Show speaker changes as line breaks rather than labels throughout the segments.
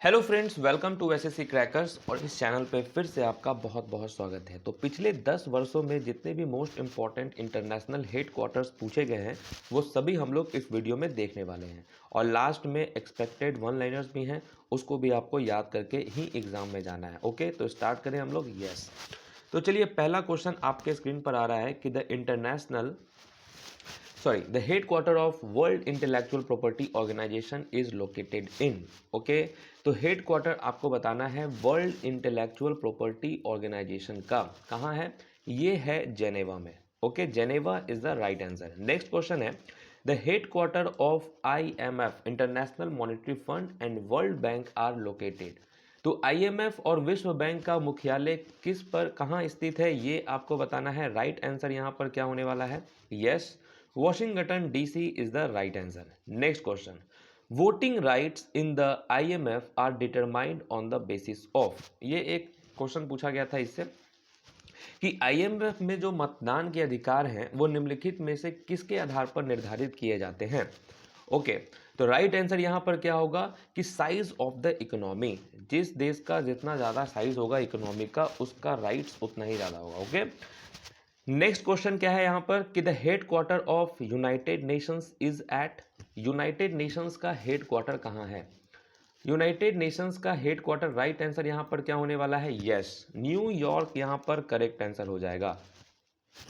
Hello friends, welcome to SSC crackers. और इस channel पे फिर से आपका बहुत बहुत स्वागत है। तो पिछले 10 वर्षों में जितने भी most important international head quarters पूछे गए हैं वो सभी हम लोग इस वीडियो में देखने वाले हैं। और लास्ट में एक्सपेक्टेड वन लाइनर्स भी हैं, उसको भी आपको याद करके ही एग्जाम में जाना है। ओके, तो स्टार्ट करें हम लोग। यस, तो चलिए, पहला क्वेश्चन आपके स्क्रीन पर आ रहा है कि the headquarter of World Intellectual Property Organization is located in। Okay, तो हेडक्वार्टर आपको बताना है वर्ल्ड इंटेलेक्चुअल प्रॉपर्टी ऑर्गेनाइजेशन का कहाँ है। ये है जेनेवा में। Okay, Geneva is the right answer. Next question है the headquarter of IMF International Monetary Fund and World Bank are located. तो IMF और विश्व बैंक का मुख्यालय किस पर कहाँ स्थित है, ये आपको बताना है। राइट आंसर यहाँ पर क्या होने वाला है? Yes, Washington DC is the right answer. Next question. Voting rights in the IMF are determined on the basis of। ये एक क्वेश्चन पूछा गया था इससे कि IMF में जो मतदान के अधिकार हैं वो निम्नलिखित में से किसके आधार पर निर्धारित किए जाते हैं। ओके, तो राइट आंसर यहाँ पर क्या होगा कि साइज ऑफ द इकोनॉमी। जिस देश का जितना ज़्यादा साइज होगा इकोनॉमी का, उसका राइट्स उतना ही ज़्यादा होगा। ओके, नेक्स्ट क्वेश्चन क्या है यहाँ पर कि the head quarter of United Nations is at. United Nations का हेड क्वार्टर कहाँ है? यूनाइटेड नेशंस का हेड क्वार्टर, राइट आंसर यहाँ पर क्या होने वाला है? यस, न्यूयॉर्क यहाँ पर करेक्ट आंसर हो जाएगा।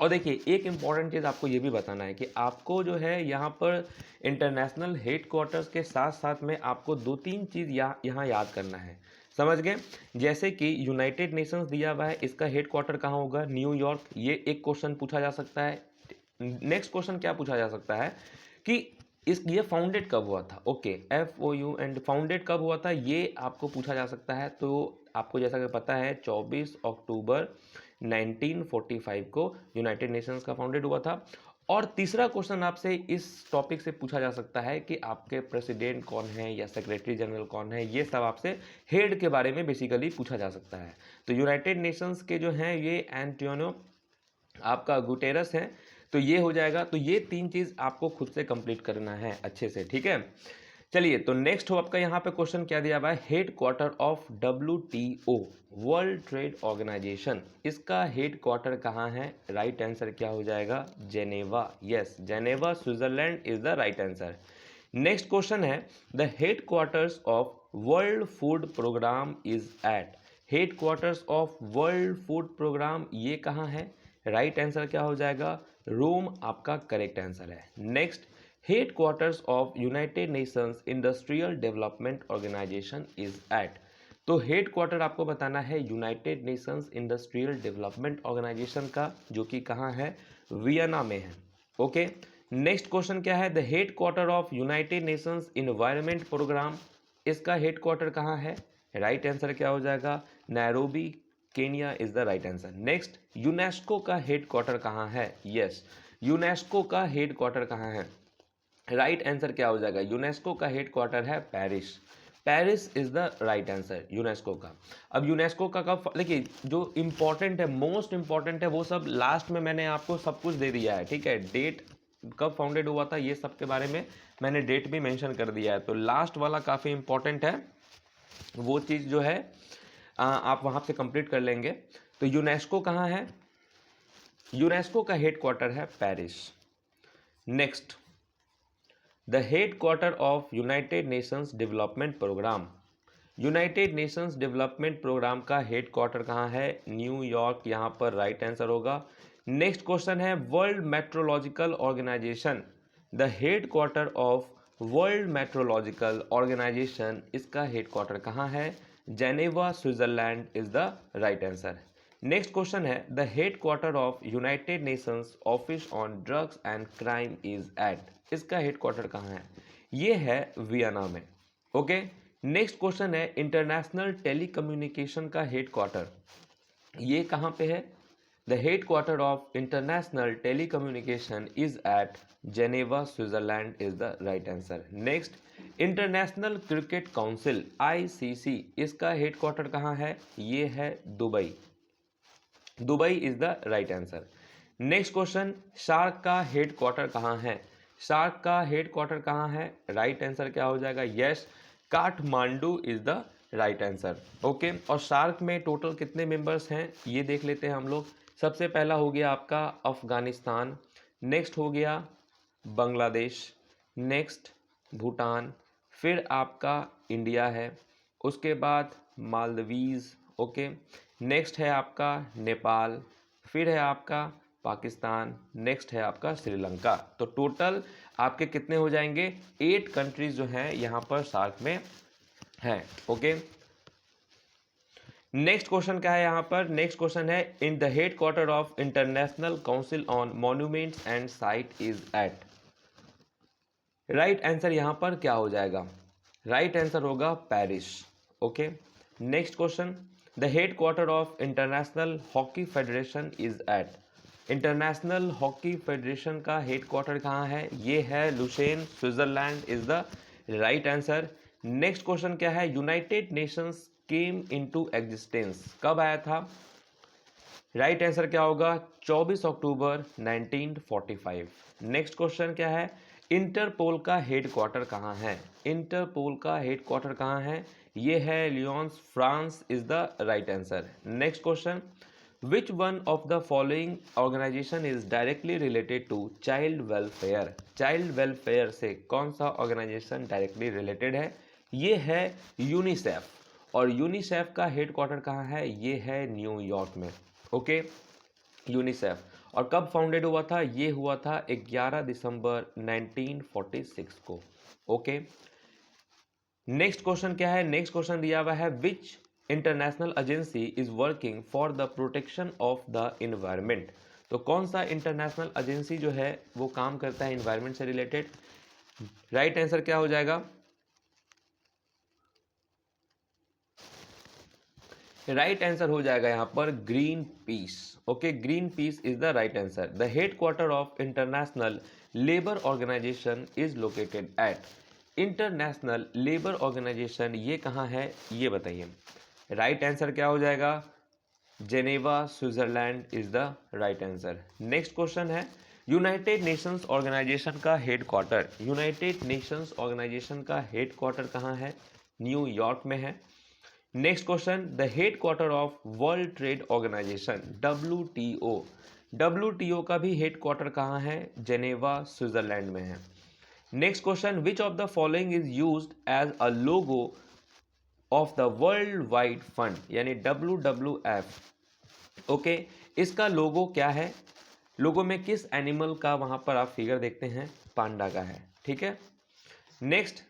और देखिए, एक इंपॉर्टेंट चीज़ आपको ये भी बताना है कि आपको जो है यहाँ पर इंटरनेशनल हेड क्वार्टर्स के साथ साथ में आपको दो तीन चीज़ यहाँ याद करना है। समझ गए? जैसे कि यूनाइटेड नेशंस दिया हुआ है, इसका हेड क्वार्टर कहाँ होगा? न्यूयॉर्क। ये एक क्वेश्चन पूछा जा सकता है। नेक्स्ट क्वेश्चन क्या पूछा जा सकता है कि ये फाउंडेड कब हुआ था। ओके, FOU एंड फाउंडेड कब हुआ था ये आपको पूछा जा सकता है। तो आपको जैसा कि पता है 24 अक्टूबर 1945 को यूनाइटेड नेशंस का फाउंडेड हुआ था। और तीसरा क्वेश्चन आपसे इस टॉपिक से पूछा जा सकता है कि आपके प्रेसिडेंट कौन है या सेक्रेटरी जनरल कौन है। ये सब आपसे हेड के बारे में बेसिकली पूछा जा सकता है। तो यूनाइटेड नेशंस के जो हैं ये एंटोनियो आपका गुटेरस है। तो ये हो जाएगा। तो ये तीन चीज़ आपको खुद से कंप्लीट करना है अच्छे से, ठीक है। चलिए, तो नेक्स्ट हो आपका यहाँ पे क्वेश्चन क्या दिया हुआ है, head quarter of WTO World trade Organisation, इसका हेड क्वार्टर कहाँ है? राइट आंसर क्या हो जाएगा? Geneva. Yes, Geneva Switzerland is the right answer. Next question है the head quarters of World Food Programme is at. Head quarters of World Food Programme ये कहाँ है? राइट आंसर क्या हो जाएगा? रोम आपका करेक्ट आंसर है। Next, head quarters of United Nations industrial development organisation is at. तो head quarter आपको बताना है United Nations industrial development organisation का, जो कि कहाँ है? वियना में है। ओके, नेक्स्ट क्वेश्चन क्या है the head quarter of United Nations environment programme, इसका हेड क्वार्टर कहाँ है? राइट आंसर क्या हो जाएगा? Nairobi Kenya is the right answer. Next, UNESCO का हेड क्वार्टर कहाँ है? यस, यूनेस्को का हेड क्वार्टर कहाँ है? राइट आंसर क्या हो जाएगा? यूनेस्को का हेड क्वार्टर है Paris. Paris is the right answer UNESCO का। अब यूनेस्को का कब, देखिए जो इंपॉर्टेंट है, मोस्ट इंपॉर्टेंट है, वो सब लास्ट में मैंने आपको सब कुछ दे दिया है, ठीक है। डेट कब फाउंडेड हुआ था ये सब के बारे में मैंने डेट भी मेंशन कर दिया है। तो लास्ट वाला काफ़ी इंपॉर्टेंट है, वो चीज़ जो है आप वहाँ से कंप्लीट कर लेंगे। तो यूनेस्को कहाँ है? यूनेस्को का हेड क्वार्टर है Paris. Next, the head quarter of United Nations development Programme, United Nations development Programme का हेड क्वार्टर कहाँ है? न्यूयॉर्क यहाँ पर राइट आंसर होगा। नेक्स्ट क्वेश्चन है World meteorological Organisation, the head quarter of World meteorological Organisation, इसका head quarter कहाँ है? Geneva Switzerland is the right answer. Next question है the head quarter of United Nations Office on Drugs and crime is at, इसका head quarter कहाँ है? ये है Vienna में। ओके, नेक्स्ट क्वेश्चन है इंटरनेशनल टेलीकम्युनिकेशन का हेड क्वार्टर, ये कहाँ पे है? The head quarter of international telecommunication is at Geneva Switzerland is the right answer. Next, international cricket council ICC, इसका हेड क्वार्टर कहाँ है? ये है Dubai. Dubai is the right answer. Next question, SAARC का हेड क्वार्टर कहाँ है? Shark का head quarter कहाँ है? राइट आंसर क्या हो जाएगा? Yes, Kathmandu is the right answer. Okay, और सार्क में टोटल कितने मेंबर्स हैं ये देख लेते हैं हम लोग। सबसे पहला हो गया आपका अफगानिस्तान, नेक्स्ट हो गया बांग्लादेश, नेक्स्ट भूटान, फिर आपका इंडिया है, उसके बाद मालदीव्स, ओके, नेक्स्ट है आपका नेपाल, फिर है आपका पाकिस्तान, नेक्स्ट है आपका श्रीलंका। तो टोटल आपके कितने हो जाएंगे, 8 कंट्रीज जो हैं यहाँ पर सार्क में है। ओके, नेक्स्ट क्वेश्चन क्या है यहाँ पर, नेक्स्ट क्वेश्चन है in the head quarter of international council on monuments and site is at. Right answer यहाँ पर क्या हो जाएगा, राइट आंसर होगा Paris. Okay, next question, the head quarter of international hockey federation is at. International hockey federation का head quarter कहाँ है, ये है Lausanne, Switzerland is the right answer. Next question क्या है, United Nations came into existence कब आया था, राइट आंसर क्या होगा, 24 अक्टूबर 1945। नेक्स्ट क्वेश्चन क्या है, इंटरपोल का हेड क्वार्टर कहाँ है, इंटरपोल का हेड क्वार्टर कहाँ है, ये है Lyons, France is the right answer. Next question, which one of the following organisation is directly related to child welfare. Child welfare से कौन सा ऑर्गेनाइजेशन डायरेक्टली रिलेटेड है, ये है यूनिसेफ, और यूनिसेफ का हेड क्वार्टर कहाँ है, ये है न्यूयॉर्क में। ओके, यूनिसेफ, और कब फाउंडेड हुआ था, ये हुआ था 11 दिसंबर 1946 को। ओके, नेक्स्ट क्वेश्चन क्या है, नेक्स्ट क्वेश्चन दिया हुआ है विच international agency is working for the protection of the environment. तो कौन सा इंटरनेशनल एजेंसी जो है वो काम करता है इन्वायरमेंट से रिलेटेड, राइट आंसर क्या हो जाएगा, राइट आंसर हो जाएगा यहाँ पर green peace. Okay, green peace is the right answer. The head quarter of international labour organisation is located at. International labour organisation ये कहाँ है ये बताइए, राइट आंसर क्या हो जाएगा, Geneva, Switzerland is the right answer. Next question है United Nations organisation का head quarter, United Nations organisation का हेड क्वार्टर कहाँ है, न्यूयॉर्क में है। Next question, the head quarter of world trade organisation WTO, WTO का भी हेड क्वार्टर कहाँ है, जेनेवा, स्विट्जरलैंड में है। Next question, which of the following is used as a logo of the world wide fund, यानी WWF। Okay, इसका logo क्या है, लोगो में किस एनिमल का वहां पर आप फिगर देखते हैं, पांडा का है। ठीक है, नेक्स्ट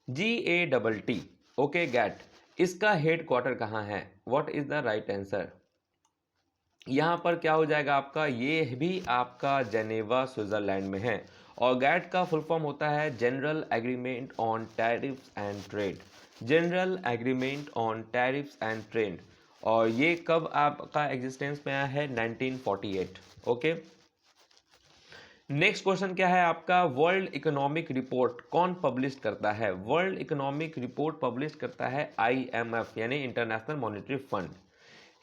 GATT, ओके, गैट, इसका हेड क्वार्टर कहाँ है, what is the right answer, यहाँ पर क्या हो जाएगा आपका, ये भी आपका जेनेवा, स्विट्जरलैंड में है। और गैट का फुल फॉर्म होता है general agreement on tariffs and trade, general agreement on tariffs and trade, और ये कब आपका एग्जिस्टेंस में आया है, 1948। ओके, नेक्स्ट क्वेश्चन क्या है आपका, वर्ल्ड इकोनॉमिक रिपोर्ट कौन पब्लिश करता है, वर्ल्ड इकोनॉमिक रिपोर्ट पब्लिश करता है IMF यानी international Monetary fund.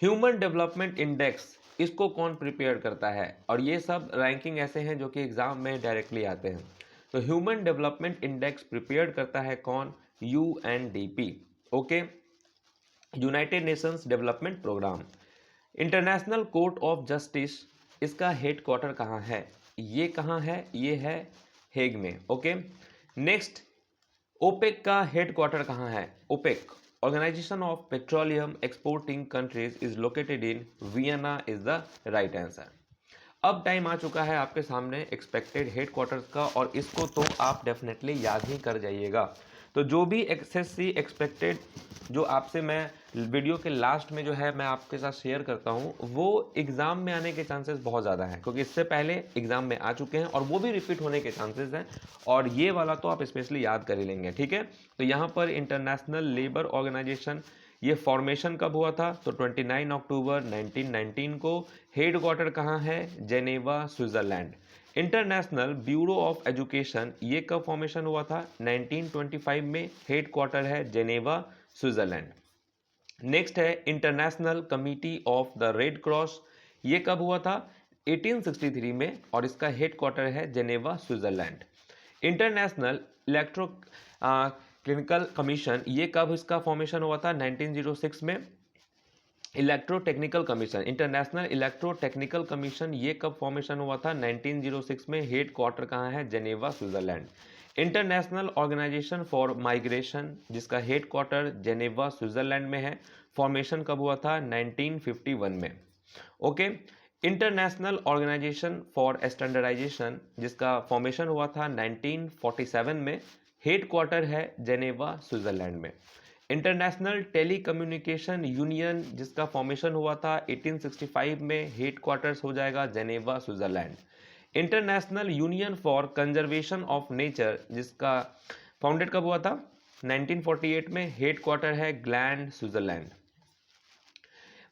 Human development index इसको कौन प्रिपेयर करता है, और ये सब रैंकिंग ऐसे हैं जो कि एग्जाम में डायरेक्टली आते हैं। तो ह्यूमन डेवलपमेंट इंडेक्स प्रिपेयर करता है कौन, UNDP। Okay, United Nations development programme. International court of justice इसका हेड क्वार्टर कहाँ है, ये कहाँ है, ये है हेग में। ओके, नेक्स्ट ओपेक का हेड क्वार्टर कहाँ है, OPEC organisation of petroleum exporting countries is located in Vienna is the right answer. अब टाइम आ चुका है आपके सामने एक्सपेक्टेड हेड क्वार्टर्स का, और इसको तो आप डेफिनेटली याद ही कर जाइएगा। तो जो भी SSC एक्सपेक्टेड जो आपसे मैं वीडियो के लास्ट में जो है मैं आपके साथ शेयर करता हूँ, वो एग्ज़ाम में आने के चांसेस बहुत ज़्यादा हैं, क्योंकि इससे पहले एग्ज़ाम में आ चुके हैं और वो भी रिपीट होने के चांसेस हैं, और ये वाला तो आप स्पेशली याद कर ही लेंगे। ठीक है, तो यहाँ पर इंटरनेशनल लेबर ऑर्गेनाइजेशन ये फॉर्मेशन कब हुआ था, तो 29 अक्टूबर 1919 को। हेड क्वार्टर कहाँ है, Geneva, Switzerland. International bureau of education ये कब फॉर्मेशन हुआ था, 1925 में। हेड क्वार्टर है जेनेवा, स्विट्जरलैंड। नेक्स्ट है international committee of the red cross, ये कब हुआ था, 1863 में, और इसका हेड क्वार्टर है Geneva, Switzerland. International clinical commission, ये कब इसका फॉर्मेशन हुआ था? 1906 में। Electrotechnical commission, international electrotechnical commission, ये कब फॉर्मेशन हुआ था? 1906 में। हेड क्वार्टर कहाँ है? Geneva, Switzerland. International organisation for migration, जिसका हेड क्वार्टर जेनेवा, स्विट्जरलैंड में है, फॉर्मेशन कब हुआ था? 1951 में। ओके। इंटरनेशनल ऑर्गेनाइजेशन फॉर स्टैंडर्डाइजेशन, जिसका फॉर्मेशन हुआ था 1947 में, हेड क्वार्टर है जेनेवा, स्विट्जरलैंड में। इंटरनेशनल टेलीकम्युनिकेशन यूनियन, जिसका फॉर्मेशन हुआ था 1865 में, हेड क्वार्टर्स हो जाएगा Geneva, Switzerland. International union for conservation of nature, जिसका फाउंडेड कब हुआ था? 1948 में, हेड क्वार्टर है Gland, Switzerland.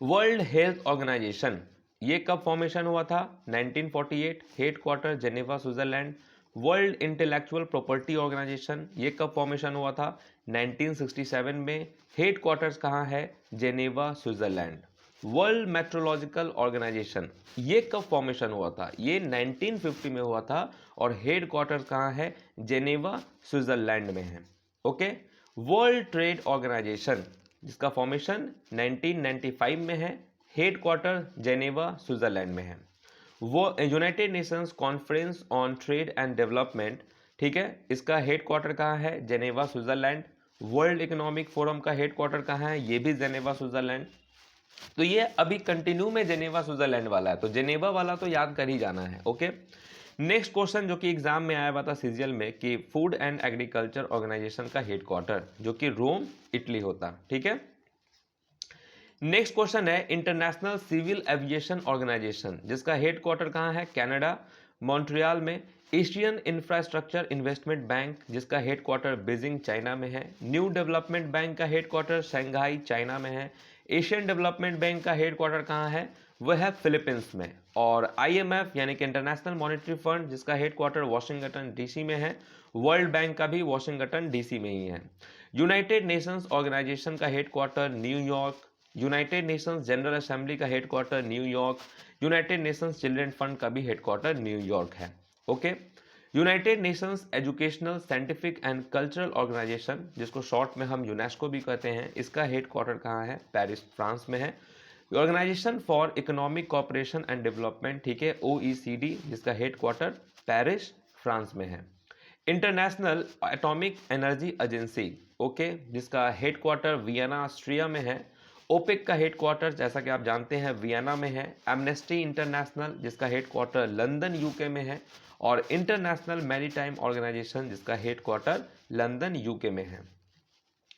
World health organisation, ये कब फॉर्मेशन हुआ था? 1948, head quarter Geneva, Switzerland. World intellectual property organisation, ये कब फॉर्मेशन हुआ था? 1967 में, हेड क्वार्टर्स कहाँ है? Geneva, Switzerland. World meteorological organisation, ये कब फॉर्मेशन हुआ था? ये 1950 में हुआ था और हेड क्वार्टर्स कहाँ है? जेनेवा, स्विट्जरलैंड में है। ओके। वर्ल्ड ट्रेड ऑर्गेनाइजेशन, जिसका फॉर्मेशन 1995 में है, हेड क्वार्टर जेनेवा, स्विट्जरलैंड में है। वो United Nations conference on trade and development, ठीक है, इसका हेड क्वार्टर कहाँ है? Geneva, Switzerland. World economic forum का हेड क्वार्टर कहाँ है? ये भी जेनेवा, स्विट्जरलैंड। तो ये अभी कंटिन्यू में जेनेवा, स्विट्जरलैंड वाला है, तो जेनेवा वाला तो याद कर ही जाना है। ओके। नेक्स्ट क्वेश्चन जो कि एग्जाम में आया हुआ था सीजीएल में, कि फूड एंड एग्रीकल्चर ऑर्गेनाइजेशन का हेड क्वार्टर जो कि रोम, इटली होता, ठीक है। नेक्स्ट क्वेश्चन है इंटरनेशनल सिविल एविएशन ऑर्गेनाइजेशन, जिसका हेड क्वार्टर कहाँ है? कनाडा, मॉन्ट्रियल में। एशियन इंफ्रास्ट्रक्चर इन्वेस्टमेंट बैंक, जिसका हेड क्वार्टर बीजिंग, चाइना में है। न्यू डेवलपमेंट बैंक का हेड क्वार्टर शंघाई, चाइना में है। एशियन डेवलपमेंट बैंक का हेड क्वार्टर कहाँ है? वह है फिलीपींस में। और आईएमएफ यानी कि इंटरनेशनल मॉनेटरी फंड, जिसका हेड क्वार्टर वाशिंगटन डीसी में है। वर्ल्ड बैंक का भी वाशिंगटन डीसी में ही है। यूनाइटेड नेशंस ऑर्गेनाइजेशन का head quarter New York. United Nations General Assembly का head quarter New York. United Nations Children Fund का भी हेड क्वार्टर न्यूयॉर्क है। Okay. United Nations Educational, Scientific and Cultural Organisation, जिसको शॉर्ट में हम यूनेस्को भी कहते हैं, इसका हेड क्वार्टर कहाँ है? पेरिस, फ्रांस में है। Organisation for economic cooperation and development, ठीक है, ओईसीडी, जिसका हेड क्वार्टर पेरिस, फ्रांस में है। International atomic energy agency, okay, जिसका हेड क्वार्टर वियना, ऑस्ट्रिया में है। ओपेक का हेड क्वार्टर, जैसा कि आप जानते हैं, वियना में है। एमनेस्टी इंटरनेशनल, जिसका हेड क्वार्टर लंदन, यूके में है। और इंटरनेशनल मैरीटाइम ऑर्गेनाइजेशन, जिसका हेड क्वार्टर लंदन, यूके में है।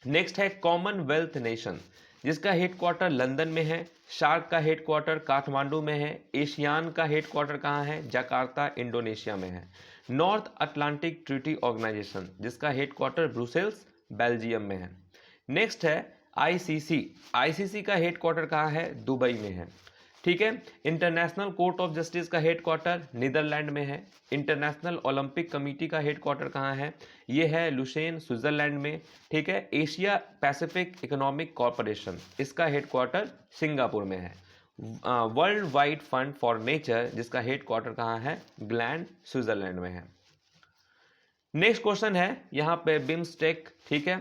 नेक्स्ट है कॉमनवेल्थ नेशन, जिसका हेड क्वार्टर लंदन में है। शार्क का हेड क्वार्टर काठमांडू में है। एशियान का हेड क्वार्टर कहाँ है? जकार्ता, इंडोनेशिया में है। नॉर्थ अटलांटिक ट्रीटी ऑर्गेनाइजेशन, जिसका हेड क्वार्टर ब्रुसेल्स, बेल्जियम में है। नेक्स्ट है आईसीसी, आईसीसी का हेड क्वार्टर कहाँ है? दुबई में है, ठीक है। इंटरनेशनल कोर्ट ऑफ जस्टिस का हेड क्वार्टर नीदरलैंड में है। इंटरनेशनल ओलंपिक कमेटी का हेड क्वार्टर कहाँ है? ये है लुसेन, स्विट्जरलैंड में, ठीक है। एशिया पैसिफिक इकोनॉमिक कॉरपोरेशन, इसका हेड क्वार्टर सिंगापुर में है। World wide fund for nature, जिसका हेड क्वार्टर कहाँ है? ग्लैंड, स्विट्जरलैंड में है। नेक्स्ट क्वेश्चन है यहाँ पे बिम्स्टेक, ठीक है,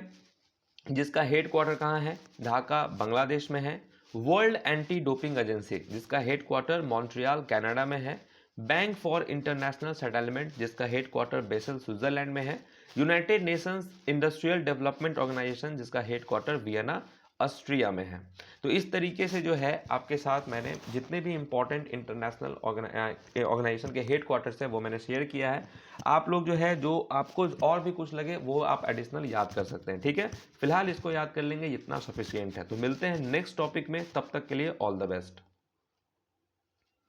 जिसका हेड क्वार्टर कहाँ है? ढाका, बांग्लादेश में है। वर्ल्ड एंटी डोपिंग एजेंसी, जिसका हेड क्वार्टर मॉन्ट्रियल, कनाडा में है। बैंक फॉर इंटरनेशनल सेटलमेंट, जिसका हेड क्वार्टर बेसल, स्विट्जरलैंड में है। United Nations industrial development organisation, जिसका हेड क्वार्टर वियना, ऑस्ट्रिया में है। तो इस तरीके से जो है आपके साथ मैंने जितने भी इंपॉर्टेंट इंटरनेशनल ऑर्गेनाइजेशन के हेड क्वार्टर्स है वो मैंने शेयर किया है। आप लोग जो है, जो आपको और भी कुछ लगे वो आप एडिशनल याद कर सकते हैं, ठीक है। फिलहाल इसको याद कर लेंगे, इतना सफिशियंट है। तो मिलते हैं नेक्स्ट टॉपिक में, तब तक के लिए ऑल द बेस्ट।